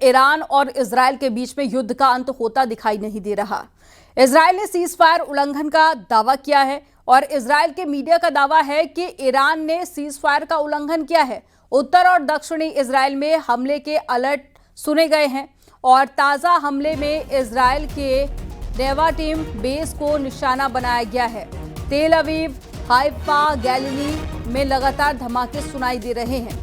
Iran और Israel के बीच में युद्ध का अंत होता दिखाई नहीं दे रहा। इजराइल ने सीज फायर उल्लंघन का दावा किया है और इजराइल के मीडिया का दावा है कि ईरान ने सीज फायर का उल्लंघन किया है। उत्तर और दक्षिणी इजराइल में हमले के अलर्ट सुने गए हैं और ताज़ा हमले में इजराइल के नेवाटिम बेस को निशाना बनाया गया है। तेल अवीव, हाइफा, गैलिली में लगातार धमाके सुनाई दे रहे हैं।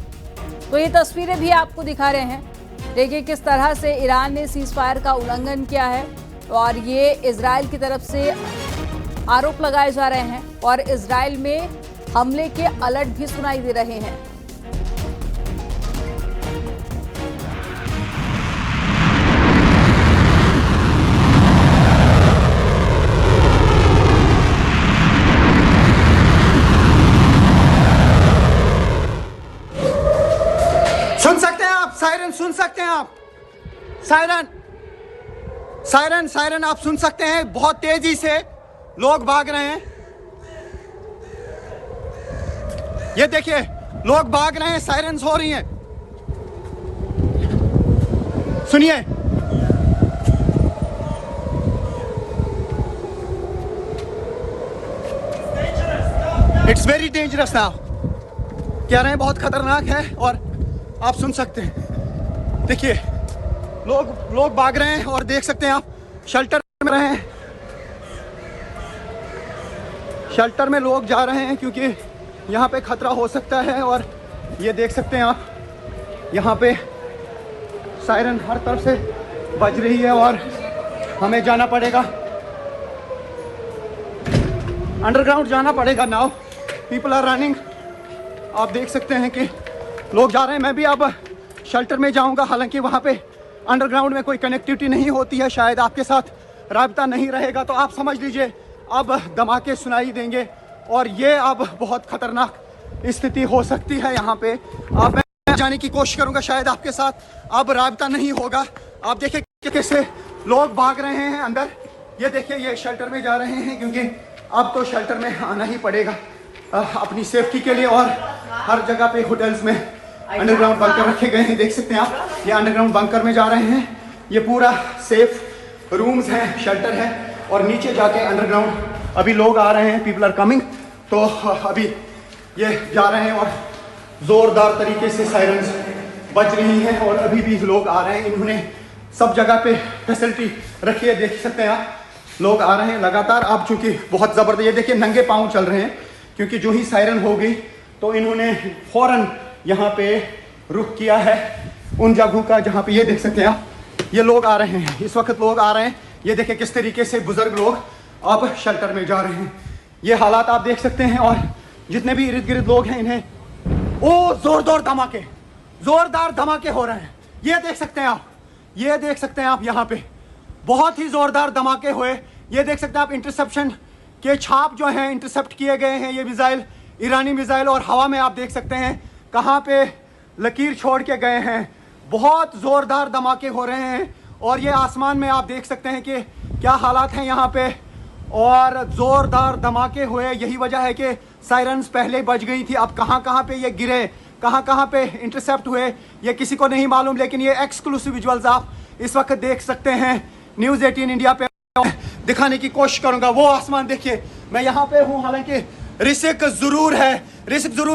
तो ये तस्वीरें भी आपको दिखा रहे हैं। देखिए किस तरह से ईरान ने सीज फायर का उल्लंघन किया है और ये इजराइल की तरफ से आरोप लगाए जा रहे हैं और इजराइल में हमले के अलर्ट भी सुनाई दे रहे हैं। सुन सकते हैं आप सायरन, सुन सकते हैं आप सायरन, सायरन, सायरन आप सुन सकते हैं। बहुत तेजी से लोग भाग रहे हैं। ये देखिए लोग भाग रहे हैं, सायरन्स हो रही हैं। सुनिए, इट्स वेरी डेंजरस नाउ, कह रहे हैं बहुत खतरनाक है। और आप सुन सकते हैं, देखिए लोग भाग रहे हैं और देख सकते हैं आप शेल्टर में रहे हैं। शेल्टर में लोग जा रहे हैं क्योंकि यहाँ पे खतरा हो सकता है। और ये देख सकते हैं आप, यहाँ पे सायरन हर तरफ से बज रही है और हमें जाना पड़ेगा, अंडरग्राउंड जाना पड़ेगा नाउ। पीपल आर रनिंग, आप देख सकते हैं कि लोग जा रहे हैं। मैं भी अब शेल्टर में जाऊंगा, हालांकि वहाँ पे अंडरग्राउंड में कोई कनेक्टिविटी नहीं होती है, शायद आपके साथ राब्ता नहीं रहेगा। तो आप समझ लीजिए अब धमाके सुनाई देंगे और ये अब बहुत खतरनाक स्थिति हो सकती है यहाँ पे। अब मैं जाने की कोशिश करूँगा, शायद आपके साथ अब राब्ता नहीं होगा। आप देखिए कैसे लोग भाग रहे हैं अंदर। ये देखिए ये शेल्टर में जा रहे हैं क्योंकि अब तो शेल्टर में आना ही पड़ेगा अपनी सेफ्टी के लिए। और हर जगह पे होटल्स में अंडरग्राउंड बंकर रखे गए हैं, देख सकते हैं आप। ये अंडरग्राउंड बंकर में जा रहे हैं। ये पूरा सेफ रूम्स हैं, शेल्टर है। और नीचे जाके अंडरग्राउंड अभी लोग आ रहे हैं, पीपल आर कमिंग। तो अभी ये जा रहे हैं और ज़ोरदार तरीके से सायरन्स बज रही हैं और अभी भी लोग आ रहे हैं। इन्होंने सब जगह पे फैसिलिटी रखी है, देख सकते हैं आप। लोग आ रहे हैं लगातार। अब चूँकि बहुत ज़बरदस्त, ये देखिए नंगे पाँव चल रहे हैं क्योंकि जो ही सायरन हो गई तो इन्होंने फौरन यहाँ पे रुख किया है उन जगहों का जहाँ पे ये देख सकते हैं आप, ये लोग आ रहे हैं। इस वक्त लोग आ रहे हैं। ये देखिए किस तरीके से बुजुर्ग लोग अब शेल्टर में जा रहे हैं। ये हालात आप देख सकते हैं। और जितने भी इर्द गिर्द लोग हैं, इन्हें ओ जोरदार धमाके हो रहे हैं। ये देख सकते हैं आप, ये देख सकते हैं आप, यहाँ पे बहुत ही जोरदार धमाके हुए। ये देख सकते हैं आप, इंटरसेप्शन के छाप जो हैं इंटरसेप्ट किए गए हैं। ये मिसाइल, ईरानी मिसाइल, और हवा में आप देख सकते हैं कहाँ पे लकीर छोड़ के गए हैं। बहुत ज़ोरदार धमाके हो रहे हैं और ये आसमान में आप देख सकते हैं कि क्या हालात हैं यहाँ पे। और ज़ोरदार धमाके हुए, यही वजह है कि सायरन्स पहले बज गई थी। अब कहाँ पे ये गिरे, कहाँ पे इंटरसेप्ट हुए, ये किसी को नहीं मालूम। लेकिन ये एक्सक्लूसिव विजुअल्स आप इस वक्त देख सकते हैं। न्यूज़ 18 इंडिया पे दिखाने की कोशिश करूंगा। वो आसमान देखिए, मैं यहाँ पे हूँ, हालांकि रिस्क जरूर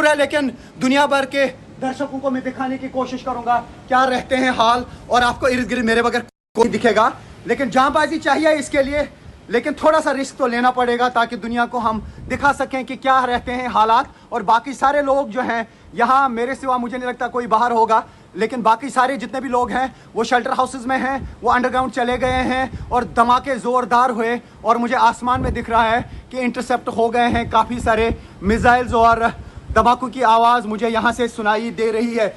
है, लेकिन दुनिया भर के दर्शकों को मैं दिखाने की कोशिश करूंगा क्या रहते हैं हाल। और आपको इर्द गिर्द मेरे बगैर कोई दिखेगा, लेकिन जांबाजी चाहिए इसके लिए। लेकिन थोड़ा सा रिस्क तो लेना पड़ेगा ताकि दुनिया को हम दिखा सकें कि क्या रहते हैं हालात। और बाकी सारे लोग जो हैं यहाँ, मेरे सिवा मुझे नहीं लगता कोई बाहर होगा, लेकिन बाकी सारे जितने भी लोग हैं वो शेल्टर हाउसेस में हैं, वो अंडरग्राउंड चले गए हैं। और धमाके ज़ोरदार हुए और मुझे आसमान में दिख रहा है कि इंटरसेप्ट हो गए हैं काफ़ी सारे मिसाइल्स और धमाकों की आवाज़ मुझे यहाँ से सुनाई दे रही है।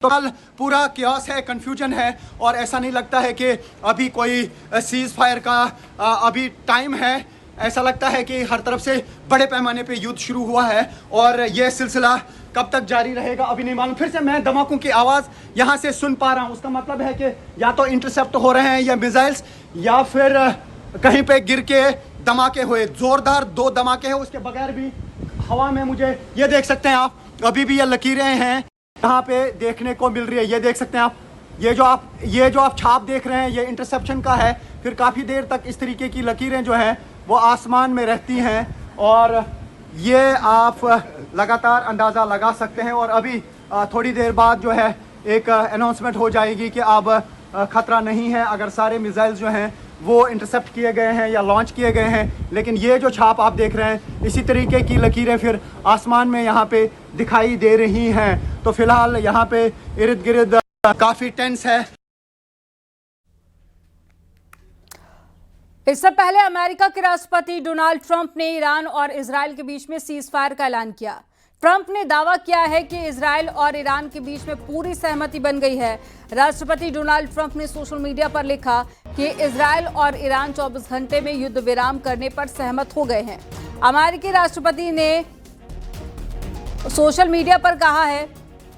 तो कल पूरा क्यास है, कन्फ्यूजन है और ऐसा नहीं लगता है कि अभी कोई सीज फायर का अभी टाइम है। ऐसा लगता है कि हर तरफ से बड़े पैमाने पे युद्ध शुरू हुआ है और ये सिलसिला कब तक जारी रहेगा अभी नहीं मालूम। फिर से मैं धमाकों की आवाज़ यहाँ से सुन पा रहा हूँ, उसका मतलब है कि या तो इंटरसेप्ट हो रहे हैं या मिसाइल्स, या फिर कहीं पे गिर के धमाके हुए। जोरदार 2 धमाके हैं, उसके बगैर भी हवा में मुझे ये देख सकते हैं आप, अभी भी ये लकीरें हैं यहाँ पे देखने को मिल रही है। ये देख सकते हैं आप, ये जो आप छाप देख रहे हैं ये इंटरसेप्शन का है। फिर काफ़ी देर तक इस तरीके की लकीरें जो हैं वो आसमान में रहती हैं और ये आप लगातार अंदाज़ा लगा सकते हैं। और अभी थोड़ी देर बाद जो है एक अनाउंसमेंट हो जाएगी कि अब ख़तरा नहीं है अगर सारे मिसाइल्स जो हैं वो इंटरसेप्ट किए गए हैं या लॉन्च किए गए हैं। लेकिन ये जो छाप आप देख रहे हैं इसी तरीके की लकीरें फिर आसमान में यहाँ पे दिखाई दे रही हैं। तो फिलहाल यहाँ पे इर्द गिर्द काफ़ी टेंस है। इससे पहले अमेरिका के राष्ट्रपति डोनाल्ड ट्रंप ने ईरान और इजराइल के बीच में सीज फायर का ऐलान किया। ट्रंप ने दावा किया है कि इजराइल और ईरान के बीच में पूरी सहमति बन गई है। राष्ट्रपति डोनाल्ड ट्रंप ने सोशल मीडिया पर लिखा कि इजराइल और ईरान 24 घंटे में युद्ध विराम करने पर सहमत हो गए हैं। अमेरिकी राष्ट्रपति ने सोशल मीडिया पर कहा है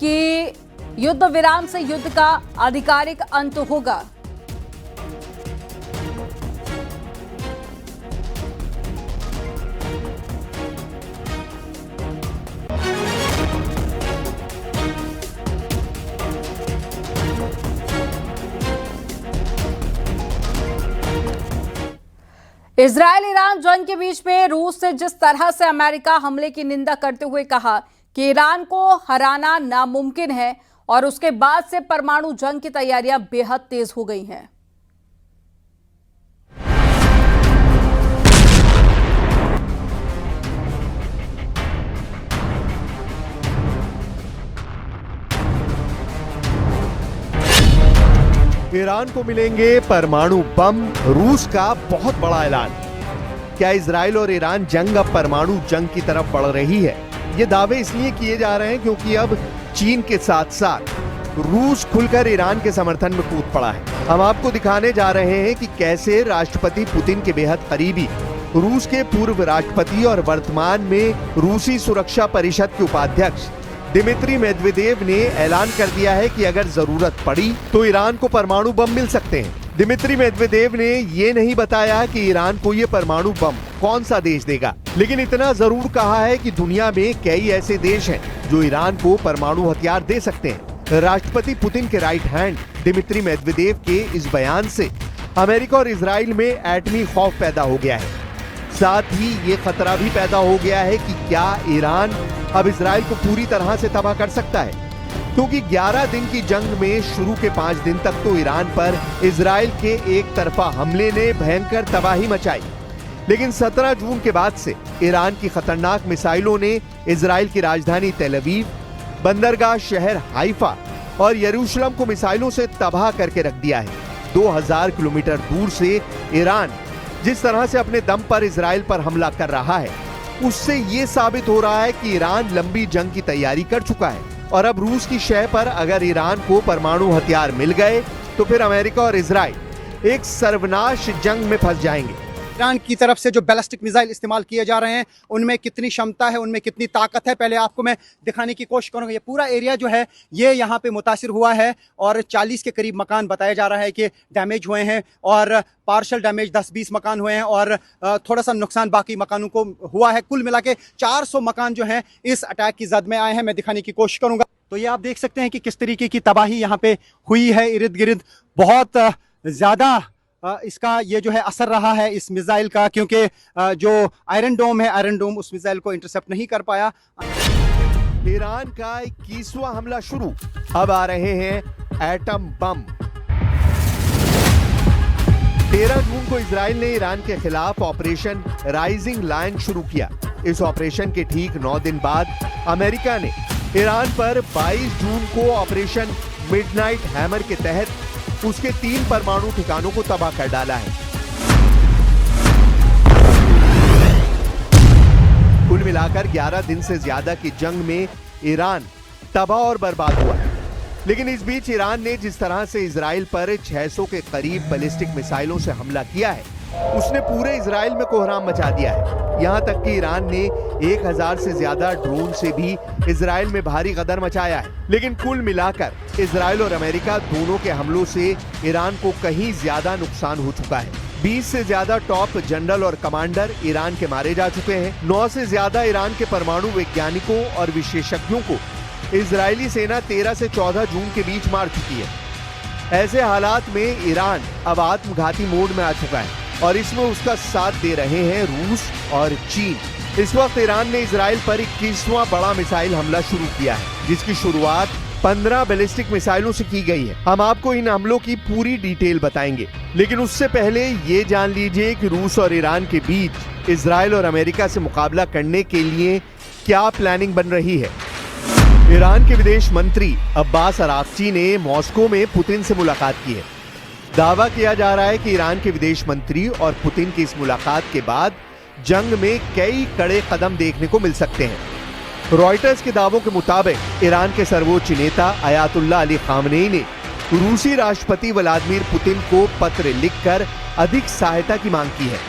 कि युद्ध विराम से युद्ध का आधिकारिक अंत होगा। इजराइल ईरान जंग के बीच में रूस से जिस तरह से अमेरिका हमले की निंदा करते हुए कहा कि ईरान को हराना नामुमकिन है और उसके बाद से परमाणु जंग की तैयारियां बेहद तेज हो गई हैं। ईरान को मिलेंगे परमाणु बम, रूस का बहुत बड़ा ऐलान। क्या इजराइल और ईरान जंग अब परमाणु जंग की तरफ बढ़ रही है? ये दावे इसलिए किए जा रहे हैं क्योंकि अब चीन के साथ साथ रूस खुलकर ईरान के समर्थन में कूद पड़ा है। हम आपको दिखाने जा रहे हैं कि कैसे राष्ट्रपति पुतिन के बेहद करीबी रूस के पूर्व राष्ट्रपति और वर्तमान में रूसी सुरक्षा परिषद के उपाध्यक्ष दिमित्री मेदवेदेव ने ऐलान कर दिया है कि अगर जरूरत पड़ी तो ईरान को परमाणु बम मिल सकते हैं। दिमित्री मेदवेदेव ने ये नहीं बताया कि ईरान को ये परमाणु बम कौन सा देश देगा, लेकिन इतना जरूर कहा है कि दुनिया में कई ऐसे देश हैं जो ईरान को परमाणु हथियार दे सकते हैं। राष्ट्रपति पुतिन के राइट हैंड दिमित्री मेदवेदेव के इस बयान से अमेरिका और इजराइल में एटमी खौफ पैदा हो गया है। साथ ही ये खतरा भी पैदा हो गया है कि क्या ईरान अब इजराइल को पूरी तरह से तबाह कर सकता है, क्योंकि 11 दिन की जंग में शुरू के 5 दिन तक तो ईरान पर इजराइल के एक तरफा हमले ने भयंकर तबाही मचाई। लेकिन 17 जून के बाद से ईरान की खतरनाक मिसाइलों ने इजराइल की राजधानी तेल अवीव, बंदरगाह शहर हाइफा और यरूशलेम को मिसाइलों से तबाह करके रख दिया है। 2000 किलोमीटर दूर से ईरान जिस तरह से अपने दम पर इजराइल पर हमला कर रहा है, उससे ये साबित हो रहा है कि ईरान लंबी जंग की तैयारी कर चुका है। और अब रूस की शह पर अगर ईरान को परमाणु हथियार मिल गए तो फिर अमेरिका और इजराइल एक सर्वनाश जंग में फंस जाएंगे। ईरान की तरफ से जो बैलिस्टिक मिसाइल इस्तेमाल किए जा रहे हैं उनमें कितनी क्षमता है, उनमें कितनी ताकत है, पहले आपको मैं दिखाने की कोशिश करूंगा। ये पूरा एरिया जो है ये यहाँ पे मुतासिर हुआ है और 40 के करीब मकान बताया जा रहा है कि डैमेज हुए हैं और पार्शल डैमेज 10-20 मकान हुए हैं और थोड़ा सा नुकसान बाकी मकानों को हुआ है। कुल मिला के 400 मकान जो हैं इस अटैक की जद में आए हैं। मैं दिखाने की कोशिश करूंगा। तो ये आप देख सकते हैं कि किस तरीके की तबाही यहाँ पे हुई है। इर्द गिर्द बहुत ज़्यादा इसका ये जो है असर रहा है इस मिसाइल का, क्योंकि जो आयरन डोम है, आयरन डोम उस मिसाइल को इंटरसेप्ट नहीं कर पाया। ईरान का 21वां हमला शुरू, अब आ रहे हैं एटम बम। 13 जून को इजराइल ने ईरान के खिलाफ ऑपरेशन राइजिंग लायन शुरू किया। इस ऑपरेशन के ठीक 9 दिन बाद अमेरिका ने ईरान पर 22 जून को ऑपरेशन मिडनाइट हैमर के तहत उसके 3 परमाणु ठिकानों को तबाह कर डाला है। कुल मिलाकर 11 दिन से ज्यादा की जंग में ईरान तबाह और बर्बाद हुआ है। लेकिन इस बीच ईरान ने जिस तरह से इजराइल पर 600 के करीब बैलिस्टिक मिसाइलों से हमला किया है, उसने पूरे इजराइल में कोहराम मचा दिया है। यहां तक कि ईरान ने 1000 से ज्यादा ड्रोन से भी इजराइल में भारी गदर मचाया है। लेकिन कुल मिलाकर इजराइल और अमेरिका दोनों के हमलों से ईरान को कहीं ज्यादा नुकसान हो चुका है। 20 से ज्यादा टॉप जनरल और कमांडर ईरान के मारे जा चुके हैं। 9 से ज्यादा ईरान के परमाणु वैज्ञानिकों और विशेषज्ञों को इजरायली सेना 13 से 14 जून के बीच मार चुकी है। ऐसे हालात में ईरान अब आत्मघाती मोड में आ चुका है और इसमें उसका साथ दे रहे हैं रूस और चीन। इस वक्त ईरान ने इजराइल पर 21वां बड़ा मिसाइल हमला शुरू किया है, जिसकी शुरुआत 15 बैलिस्टिक मिसाइलों से की गई है। हम आपको इन हमलों की पूरी डिटेल बताएंगे, लेकिन उससे पहले ये जान लीजिए कि रूस और ईरान के बीच इजराइल और अमेरिका से मुकाबला करने के लिए क्या प्लानिंग बन रही है। ईरान के विदेश मंत्री अब्बास अराक्ची ने मॉस्को में पुतिन से मुलाकात की है। दावा किया जा रहा है कि ईरान के विदेश मंत्री और पुतिन की इस मुलाकात के बाद जंग में कई कड़े कदम देखने को मिल सकते हैं। रॉयटर्स के दावों के मुताबिक ईरान के सर्वोच्च नेता अयातुल्लाह अली खामनेई ने रूसी राष्ट्रपति व्लादिमीर पुतिन को पत्र लिखकर अधिक सहायता की मांग की है।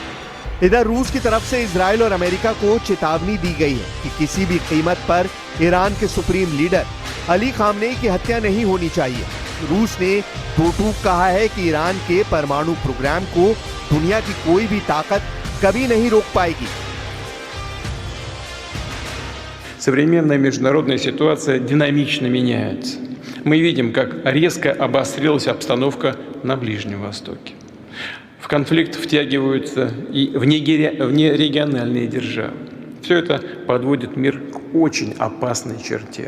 इधर रूस की तरफ से इजराइल और अमेरिका को चेतावनी दी गई है कि किसी भी कीमत पर ईरान के सुप्रीम लीडर अली खामनेई की हत्या नहीं होनी चाहिए। रूस ने टूक कहा है कि ईरान के परमाणु प्रोग्राम को दुनिया की कोई भी ताकत कभी नहीं रोक पाएगी। Современная международная ситуация динамично меняется. Мы видим, как резко обострилась обстановка на Ближнем Востоке. В конфликт втягиваются и внерегиональные державы. Все это подводит мир к очень опасной черте.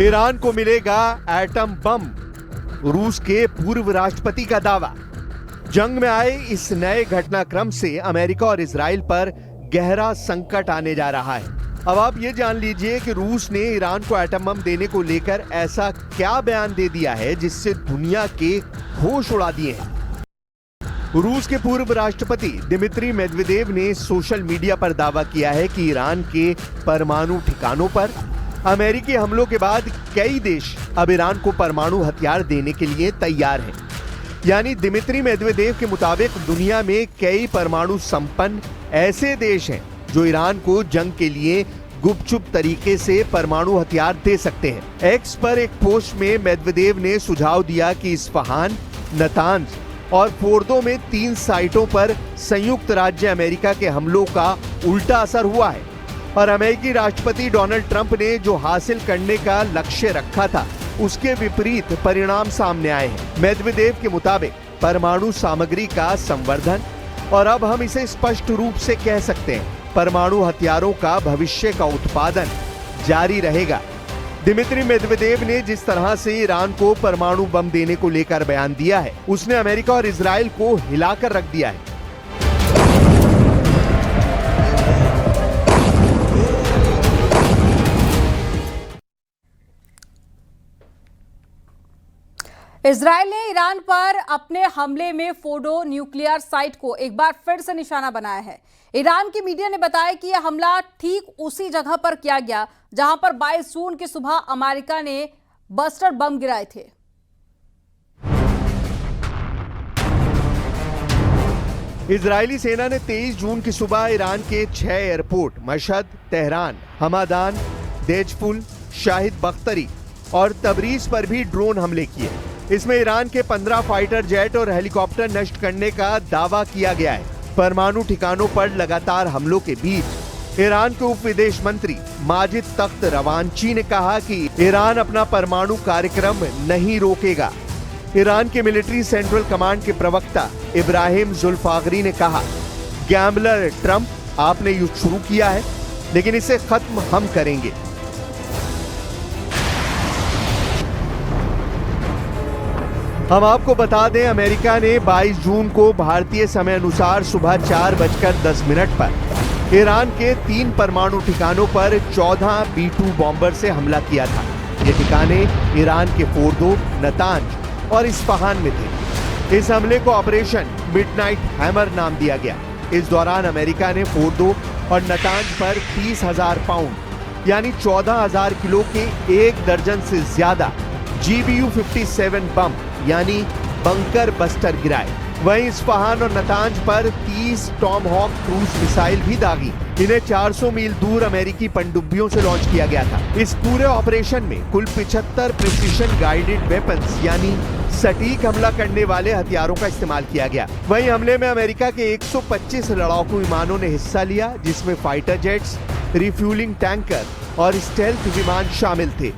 ईरान को मिलेगा एटम बम, रूस के पूर्व राष्ट्रपति का दावा। जंग में आए इस नए घटनाक्रम से अमेरिका और इजराइल पर गहरा संकट आने जा रहा है। अब आप ये जान लीजिए कि रूस ने ईरान को एटम बम देने को लेकर ऐसा क्या बयान दे दिया है जिससे दुनिया के होश उड़ा दिए हैं। रूस के पूर्व राष्ट्रपति दिमित्री मेदवेदेव ने सोशल मीडिया पर दावा किया है कि ईरान के परमाणु ठिकानों पर अमेरिकी हमलों के बाद कई देश अब ईरान को परमाणु हथियार देने के लिए तैयार हैं। यानी दिमित्री मेदवेदेव के मुताबिक दुनिया में कई परमाणु संपन्न ऐसे देश हैं जो ईरान को जंग के लिए गुपचुप तरीके से परमाणु हथियार दे सकते हैं। एक्स पर एक पोस्ट में मेदवेदेव ने सुझाव दिया कि इस्फहान, नतांज और फोर्दो में 3 साइटों पर संयुक्त राज्य अमेरिका के हमलों का उल्टा असर हुआ है और अमेरिकी राष्ट्रपति डोनाल्ड ट्रंप ने जो हासिल करने का लक्ष्य रखा था उसके विपरीत परिणाम सामने आए हैं। मेदवेदेव के मुताबिक परमाणु सामग्री का संवर्धन और अब हम इसे स्पष्ट रूप से कह सकते हैं परमाणु हथियारों का भविष्य का उत्पादन जारी रहेगा। दिमित्री मेदवेदेव ने जिस तरह से ईरान को परमाणु बम देने को लेकर बयान दिया है उसने अमेरिका और इजराइल को हिलाकर रख दिया है। इजराइल ने ईरान पर अपने हमले में फोर्डो न्यूक्लियर साइट को एक बार फिर से निशाना बनाया है। ईरान की मीडिया ने बताया कि यह हमला ठीक उसी जगह पर किया गया जहां पर 22 जून की सुबह अमेरिका ने बस्टर बम गिराए थे। इजरायली सेना ने 23 जून की सुबह ईरान के 6 airport Mashhad, Tehran, Hamdan, देजफुल, Shahid बख्तरी और तबरीज पर भी ड्रोन हमले किए। इसमें ईरान के 15 फाइटर जेट और हेलीकॉप्टर नष्ट करने का दावा किया गया है। परमाणु ठिकानों पर लगातार हमलों के बीच ईरान के उप विदेश मंत्री माजिद तख्त रवांची ने कहा कि ईरान अपना परमाणु कार्यक्रम नहीं रोकेगा। ईरान के मिलिट्री सेंट्रल कमांड के प्रवक्ता इब्राहिम जुल्फागरी ने कहा, गैम्बलर ट्रंप, आपने युद्ध शुरू किया है लेकिन इसे खत्म हम करेंगे। हम आपको बता दें, अमेरिका ने 22 जून को भारतीय समय अनुसार सुबह 4:10 पर ईरान के 3 परमाणु ठिकानों पर 14 B-2 बॉम्बर से हमला किया था। ये ठिकाने ईरान के फोर्दो, नतांज और इस्फहान में थे। इस हमले को ऑपरेशन मिडनाइट हैमर नाम दिया गया। इस दौरान अमेरिका ने फोर्दो और नतांज पर 30,000 पाउंड यानी 14,000 किलो के 1 दर्जन से ज्यादा GBU-57 बम यानी बंकर बस्टर गिराए। वहीं इस्फहान और नतांज पर 30 टॉमहॉक क्रूज मिसाइल भी दागी। इन्हें 400 मील दूर अमेरिकी पनडुब्बियों से लॉन्च किया गया था। इस पूरे ऑपरेशन में कुल 75 प्रिसिशन गाइडेड वेपन्स यानी सटीक हमला करने वाले हथियारों का इस्तेमाल किया गया। वहीं हमले में अमेरिका के 125 लड़ाकू विमानों ने हिस्सा लिया, जिसमें फाइटर जेट्स, रिफ्यूलिंग टैंकर और स्टेल्थ विमान शामिल थे।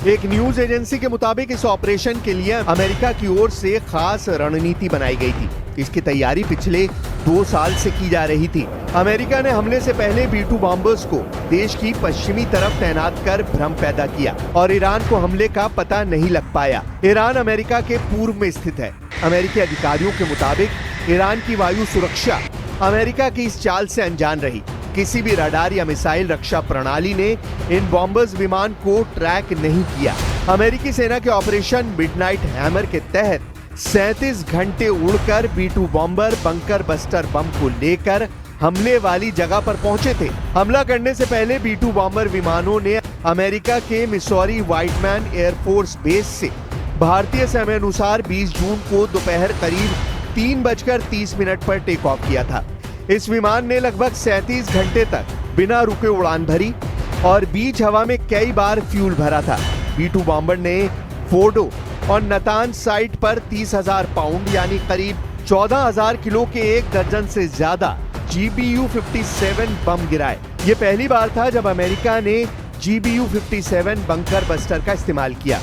एक न्यूज एजेंसी के मुताबिक इस ऑपरेशन के लिए अमेरिका की ओर से खास रणनीति बनाई गई थी। इसकी तैयारी पिछले 2 साल से की जा रही थी। अमेरिका ने हमले से पहले B-2 बॉम्बर्स को देश की पश्चिमी तरफ तैनात कर भ्रम पैदा किया और ईरान को हमले का पता नहीं लग पाया। ईरान अमेरिका के पूर्व में स्थित है। अमेरिकी अधिकारियों के मुताबिक ईरान की वायु सुरक्षा अमेरिका की इस चाल से अनजान रही। किसी भी रडार या मिसाइल रक्षा प्रणाली ने इन बॉम्बर्स विमान को ट्रैक नहीं किया। अमेरिकी सेना के ऑपरेशन मिडनाइट हैमर के तहत 37 घंटे उड़कर B-2 bomber bunker buster bomb को लेकर हमले वाली जगह पर पहुंचे थे। हमला करने से पहले B-2 बॉम्बर विमानों ने अमेरिका के मिसौरी व्हाइटमैन एयरफोर्स बेस से भारतीय समय अनुसार 20 जून को दोपहर करीब 3:30 पर टेक ऑफ किया था। इस विमान ने लगभग 37 घंटे तक बिना रुके उड़ान भरी और बीच हवा में कई बार फ्यूल भरा था। B-2 बॉम्बर ने फोर्डो और नतांज साइट पर 30,000 पाउंड यानी करीब 14,000 किलो के 1 दर्जन से ज्यादा GBU-57 बम गिराए। ये पहली बार था जब अमेरिका ने GBU-57 बंकर बस्टर का इस्तेमाल किया।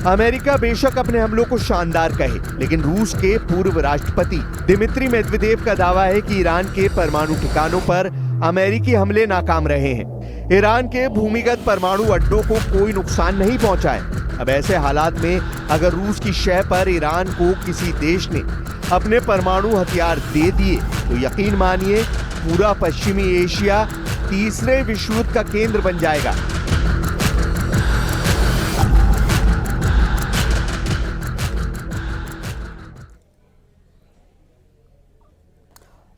अमेरिका बेशक अपने हमलों को शानदार कहे, लेकिन रूस के पूर्व राष्ट्रपति दिमित्री मेदवेदेव का दावा है कि ईरान के परमाणु ठिकानों पर अमेरिकी हमले नाकाम रहे हैं। ईरान के भूमिगत परमाणु अड्डों को कोई नुकसान नहीं पहुंचा है। अब ऐसे हालात में अगर रूस की शह पर ईरान को किसी देश ने अपने परमाणु हथियार दे दिए तो यकीन मानिए पूरा पश्चिमी एशिया तीसरे विश्व युद्ध का केंद्र बन जाएगा।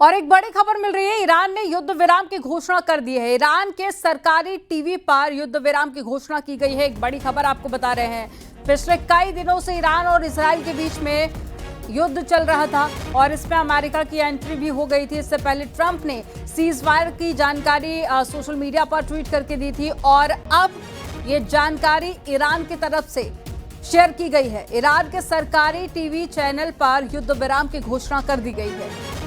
और एक बड़ी खबर मिल रही है, ईरान ने युद्ध विराम की घोषणा कर दी है। ईरान के सरकारी टीवी पर युद्ध विराम की घोषणा की गई है। एक बड़ी खबर आपको बता रहे हैं। पिछले कई दिनों से ईरान और इजराइल के बीच में युद्ध चल रहा था और इसमें अमेरिका की एंट्री भी हो गई थी। इससे पहले ट्रंप ने सीजफायर की जानकारी सोशल मीडिया पर ट्वीट करके दी थी और अब ये जानकारी ईरान की तरफ से शेयर की गई है। ईरान के सरकारी टीवी चैनल पर युद्ध विराम की घोषणा कर दी गई है।